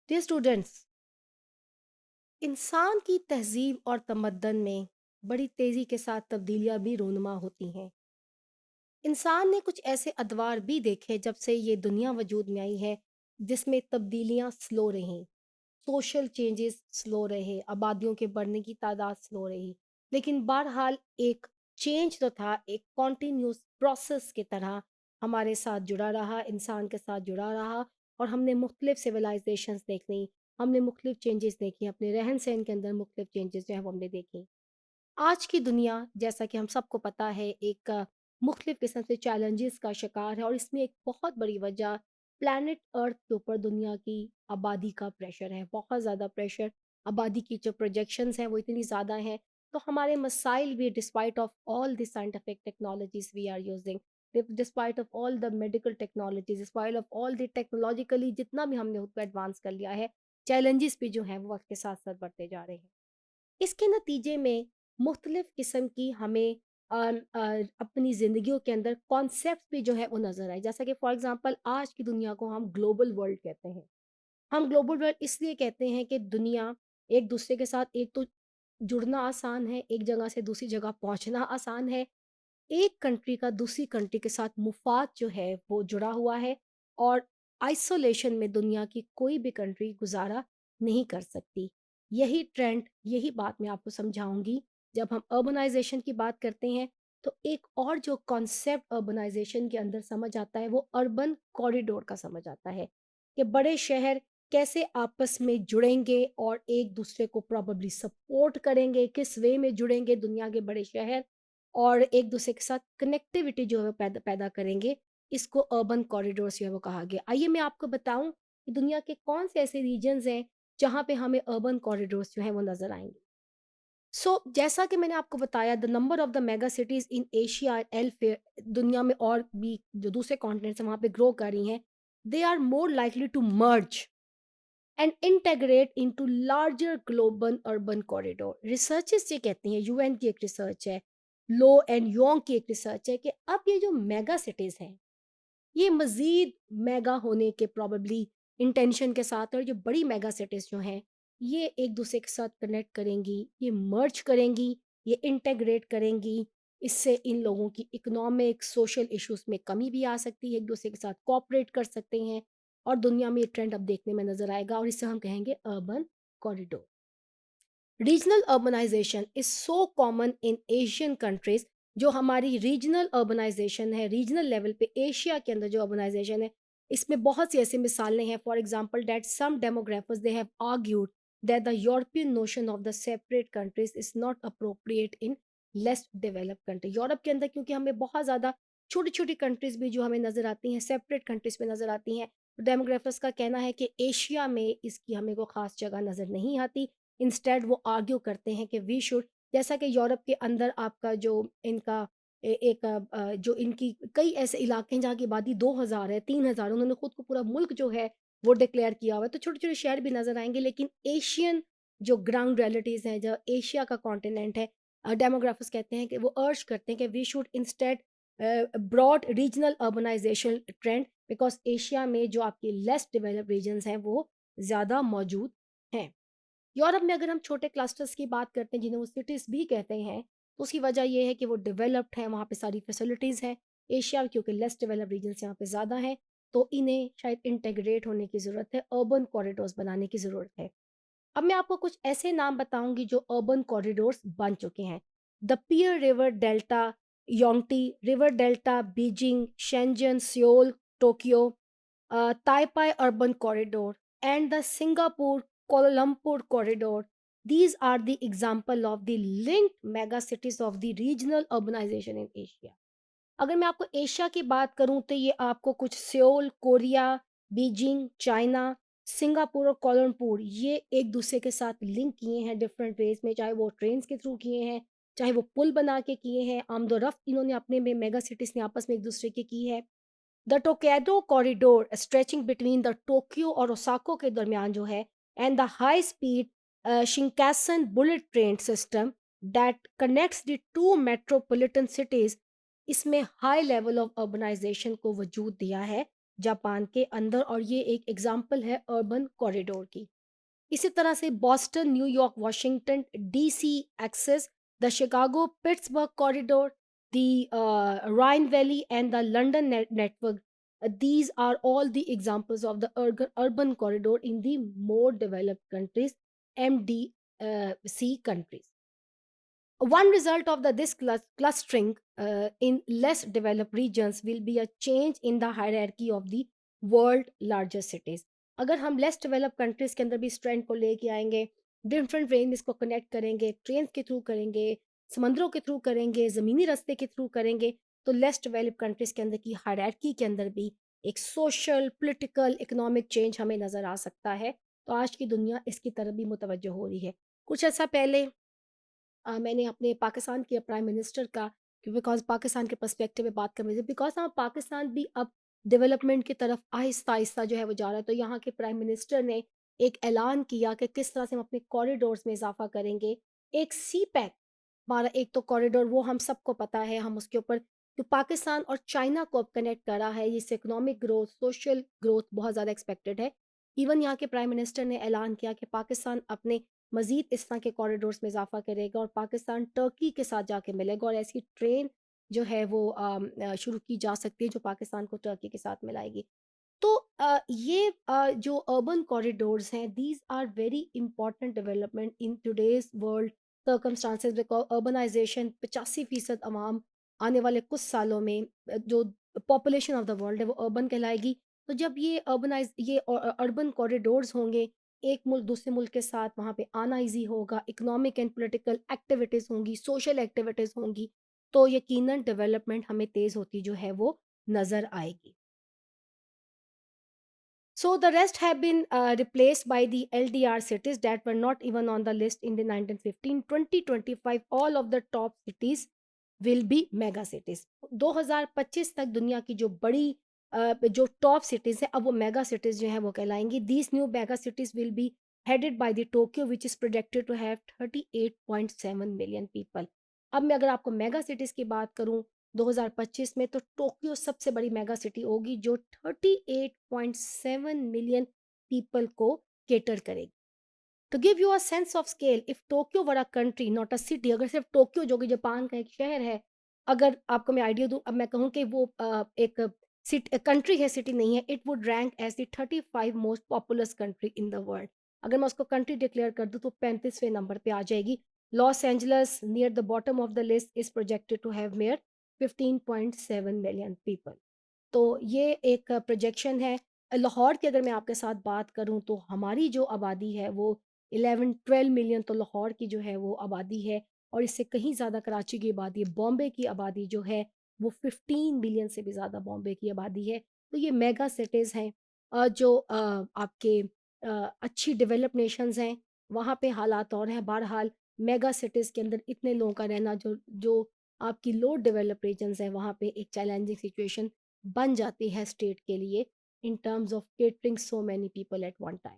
Dear students, इंसान की तहजीब और तमद्दन में बड़ी तेज़ी के साथ तब्दीलियां भी रोनुमा होती हैं। इंसान ने कुछ ऐसे अदवार भी देखे जब से ये दुनिया वजूद में आई है, जिसमें तब्दीलियां स्लो रहीं, सोशल चेंजेस स्लो रहे, आबादियों के बढ़ने की तादाद स्लो रही। लेकिन बहरहाल एक चेंज तो था, एक कॉन्टिन्यूस प्रोसेस की तरह हमारे साथ जुड़ा रहा, इंसान के साथ जुड़ा रहा। और हमने मुख्तलिफ सिविलाइजेशंस देख ली, हमने मुख्तलिफ चेंजेस देखी, अपने रहन सहन के अंदर मुख्तलिफ चेंजेस जो है वो हमने देखी। आज की दुनिया, जैसा कि हम सबको पता है, एक मुख्तलिफ किस्म से चैलेंजेस का शिकार है, और इसमें एक बहुत बड़ी वजह प्लैनेट अर्थ के ऊपर दुनिया की आबादी का प्रेशर है। बहुत ज़्यादा प्रेशर, आबादी की जो प्रोजेक्शंस हैं वो इतनी ज़्यादा हैं, तो हमारे मसाइल भी, despite of all the scientific technologies we are using, despite of all the medical technologies, despite of all the technologically जितना भी हमने उसको एडवांस कर लिया है, चैलेंजेस भी जो हैं वो वक्त के साथ साथ बढ़ते जा रहे हैं। इसके नतीजे में मुख्तलिफ़ किस्म की हमें अपनी ज़िंदगियों के अंदर कॉन्सेप्ट्स भी जो है वो नज़र आए। जैसा कि फ़ॉर एग्ज़ाम्पल आज की दुनिया को हम ग्लोबल वर्ल्ड कहते हैं। हम ग्लोबल वर्ल्ड इसलिए कहते हैं कि दुनिया एक दूसरे के साथ, एक तो जुड़ना आसान है, एक जगह से दूसरी जगह पहुँचना आसान है। एक कंट्री का दूसरी कंट्री के साथ मुफ़ाद जो है वो जुड़ा हुआ है, और आइसोलेशन में दुनिया की कोई भी कंट्री गुज़ारा नहीं कर सकती। यही ट्रेंड, यही बात मैं आपको समझाऊँगी। जब हम अर्बनाइज़ेशन की बात करते हैं, तो एक और जो कॉन्सेप्ट अर्बनाइज़ेशन के अंदर समझ आता है वो अर्बन कॉरिडोर का समझ आता है, कि बड़े शहर कैसे आपस में जुड़ेंगे और एक दूसरे को प्रोबेबली सपोर्ट करेंगे, किस वे में जुड़ेंगे दुनिया के बड़े शहर, और एक दूसरे के साथ कनेक्टिविटी जो है वो पैदा पैदा करेंगे। इसको अर्बन कॉरिडोर्स जो है वो कहा गया। आइए मैं आपको बताऊं कि दुनिया के कौन से ऐसे रीजन्स हैं जहाँ पे हमें अर्बन कॉरिडोर्स जो हैं वो नज़र आएंगे। जैसा कि मैंने आपको बताया, the number of the mega cities in Asia elf, दुनिया में और भी जो दूसरे कॉन्टिनेंट्स हैं वहाँ पे ग्रो कर रही हैं। They are more likely to merge and integrate into larger global urban corridor. Researches ये कहती हैं, यूएन की एक रिसर्च है, लो एंड योंग की एक रिसर्च है, कि अब ये जो मेगा सिटीज़ हैं, ये मज़ीद मेगा होने के प्रोबेबली इंटेंशन के साथ, और जो बड़ी मेगा सिटीज़ जो हैं, ये एक दूसरे के साथ कनेक्ट करेंगी, ये मर्ज करेंगी, ये इंटेग्रेट करेंगी। इससे इन लोगों की इकोनॉमिक, सोशल इश्यूज़ में कमी भी आ सकती है, एक दूसरे के साथ कोऑपरेट कर सकते हैं, और दुनिया में ये ट्रेंड अब देखने में नज़र आएगा, और इसे हम कहेंगे urban corridor. Regional urbanisation is so common in Asian countries. जो हमारी रीजनल अर्बनाइजेशन है, रीजनल लेवल पे एशिया के अंदर जो अर्बनाइजेशन है, इसमें बहुत सी ऐसी मिसालें हैं। For example, that some demographers they have argued that the European notion of the separate countries is not appropriate in less developed country. Europe के अंदर क्योंकि हमें बहुत ज़्यादा छोटी छोटी कंट्रीज भी जो हमें नज़र आती हैं, सेपरेट कंट्रीज में नज़र आती हैं, तो डेमोग्राफर्स का कहना है कि एशिया में इसकी हमें को ख़ास जगह नज़र नहीं आती। इंस्टेड वो आर्ग्यू करते हैं कि वी शुड, जैसा कि यूरोप के अंदर आपका जो इनका जो इनकी कई ऐसे इलाके हैं जहाँ की आबादी 2000 है, 3000, उन्होंने खुद को पूरा मुल्क जो है वो डिक्लेयर किया हुआ है, तो छोटे छोटे शहर भी नजर आएंगे। लेकिन एशियन जो ग्राउंड रियलिटीज़ हैं, जो एशिया का कॉन्टिनेंट है, डेमोग्राफर्स कहते हैं कि वो अर्ज करते हैं कि we should instead broad regional urbanisation trend, because Asia में जो आपकी लेस डेवलप्ड रीजन्स हैं वो ज़्यादा मौजूद हैं। यूरोप में अगर हम छोटे क्लस्टर्स की बात करते हैं, जिन्हें वो सिटीज़ भी कहते हैं, तो उसकी वजह ये है कि वो डेवलप्ड हैं, वहाँ पे सारी फैसिलिटीज़ हैं। एशिया में क्योंकि लेस डेवलप्ड रीजन्स यहाँ पे ज़्यादा हैं, तो इन्हें शायद इंटेग्रेट होने की ज़रूरत है, अर्बन कॉरिडोर्स बनाने की ज़रूरत है। अब मैं आपको कुछ ऐसे नाम बताऊंगी जो अर्बन कॉरिडोर्स बन चुके हैं। The Pearl river delta, Yangtze river delta, Beijing, Shenzhen, Seoul, Tokyo, Taipei urban corridor, and the Singapore Kuala Lumpur corridor. These are the example of the linked mega cities of the regional urbanization in Asia. अगर मैं आपको Asia की बात करूं, तो ये आपको कुछ Seoul, Korea, Beijing, China, Singapore और कोलंबपुर, ये एक दूसरे के साथ लिंक किए हैं डिफरेंट वेज में, चाहे वो ट्रेन्स के थ्रू किए हैं, चाहे वो पुल बना के किए हैं, आमदोरफ्त इन्होंने अपने में मेगा सिटीज ने आपस में एक दूसरे की है। The Tokaido corridor stretching between the Tokyo और ओसाको के दरमियान जो है, and the high speed Shinkansen bullet train system that connects the two metropolitan cities, इसमें हाई लेवल ऑफ अर्बनाइजेशन को वजूद दिया है। जापान के अंदर, और ये एक एग्जाम्पल है अर्बन कॉरिडोर की। इसी तरह से Boston, New York, Washington DC axis, the Chicago Pittsburgh corridor, the Rhine valley and the London network, these are all the examples of the urban corridor in the more developed countries, MDC countries. One result of this clustering in less developed regions will be a change in the hierarchy of the world largest cities. अगर हम less develop countries के अंदर भी इस trend को लेके आएंगे, different way में इसको कनेक्ट करेंगे, ट्रेन के थ्रू करेंगे, समंदरों के थ्रू करेंगे, ज़मीनी रास्ते के थ्रू करेंगे, तो लेस डेवलप कंट्रीज के अंदर की हायरार्की के अंदर भी एक सोशल, पॉलिटिकल, इकोनॉमिक चेंज हमें नज़र आ सकता है। तो आज की दुनिया इसकी तरफ भी मुतवज्जो हो रही है। कुछ ऐसा पहले मैंने अपने पाकिस्तान के प्राइम मिनिस्टर का, बिकॉज़ पाकिस्तान के पर्सपेक्टिव में बात कर रही थी, बिकॉज़ हाँ, पाकिस्तान भी अब डेवलपमेंट की तरफ आहिस्ता-आहिस्ता जो है वो जा रहा है। तो यहाँ के प्राइम मिनिस्टर ने एक ऐलान किया कि किस तरह से हम अपने कॉरिडोर्स में इज़ाफ़ा करेंगे। एक सी पैक, हमारा एक तो कॉरिडोर वो हम सबको पता है, हम उसके ऊपर जो पाकिस्तान और चाइना को अब कनेक्ट करा है, इससे इकोनॉमिक ग्रोथ, सोशल ग्रोथ बहुत ज़्यादा एक्सपेक्टेड है। इवन यहाँ के प्राइम मिनिस्टर ने ऐलान किया कि पाकिस्तान अपने मज़ीद इस तरह के कॉरिडोर्स में इज़ाफ़ा करेगा और पाकिस्तान टर्की के साथ जाके मिलेगा, और ऐसी ट्रेन जो है वो शुरू की जा सकती है जो पाकिस्तान को टर्की के साथ मिलाएगी। तो ये जो अर्बन कॉरिडोर्स हैं, these are very important development in today's world circumstances, because urbanisation 85% अवाम आने वाले कुछ सालों में जो पॉपुलेशन ऑफ द वर्ल्ड है वो अर्बन कहलाएगी। तो जब ये अर्बन कॉरिडोर्स होंगे, एक मुल्क दूसरे मुल्क के साथ वहाँ पे आना ईजी होगा, इकोनॉमिक एंड पॉलिटिकल एक्टिविटीज़ होंगी, सोशल एक्टिविटीज़ होंगी, तो यकीनन डेवलपमेंट हमें तेज़ होती जो है वो नज़र आएगी। So the rest have been replaced by the LDR cities that were not even on the list in the 1915. 2025, all of the top cities will be mega cities. 2025 तक दुनिया की जो बड़ी जो टॉप सिटीज है, अब वो मेगा सिटीज जो है वो कहलाएंगी। These new mega cities will be headed by the Tokyo, which is projected to have 38.7 million people. अब मैं अगर आपको मेगा सिटीज की बात करूं 2025 में, तो टोक्यो सबसे बड़ी मेगा सिटी होगी जो 38.7 मिलियन पीपल को केटर करेगी। To give you a sense of scale, if Tokyo were a country not a city, अगर सिर्फ टोक्यो जो कि जापान का एक शहर है, अगर आपको मैं आइडिया दूं, अब मैं कहूँ कि वो एक कंट्री है, सिटी नहीं है, it would rank as the 35 most populous country in the world. अगर मैं उसको कंट्री डिक्लेयर कर दूं तो 35वें नंबर पे आ जाएगी। Los Angeles near the bottom of the list is projected to have mere 15.7 million people. तो ये एक प्रोजेक्शन है। लाहौर की अगर मैं आपके साथ बात करूँ तो हमारी जो आबादी है वो 11-12 मिलियन, तो लाहौर की जो है वो आबादी है, और इससे कहीं ज़्यादा कराची की आबादी है। बॉम्बे की आबादी जो है वो 15 मिलियन से भी ज़्यादा बॉम्बे की आबादी है। तो ये मेगा सिटीज़ हैं, जो आपके अच्छी डेवलप नेशंस हैं, वहाँ पे हालात और हैं। बहरहाल मेगा सिटीज़ के अंदर इतने लोगों का रहना, जो जो आपकी लो डेवलप रीजन्स हैं, वहाँ पे एक चैलेंजिंग सिचुएशन बन जाती है स्टेट के लिए, in terms of catering so many people at one time.